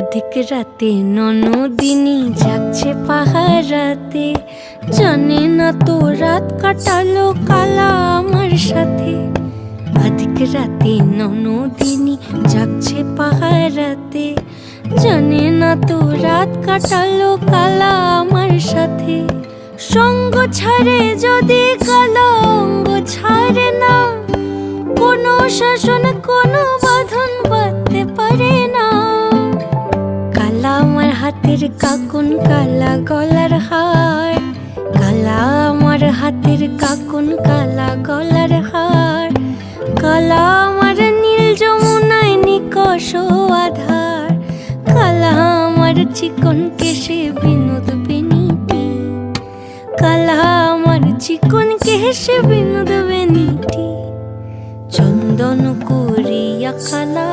অধিক রাতে ননদিনী জাগছে পাহারাতে, জানে না তো রাত কাটালো কালা আমার সাথে। অধিক রাতে ননদিনী জাগছে পাহারাতে, জানে না তো রাত কাটালো কালা আমার সাথে। সঙ্গ ছাড়ে যদি কালা অঙ্গ ছাড়ে না, কোনো শাসন কোনো বাঁধন বাঁধতে পারে না। কালা আমার হাতের কাকুন কালা গলার হার, কালা আমার হাতের কাকুন কালা গলার হার। কালা আমার নীল যমুনায় নিকষ আধার, কালা আমার চিকন কেশে বিনোদ বেনিটি, কালা আমার চিকন কেশে বিনোদ বেনিটি। চন্দন করিয়া কালা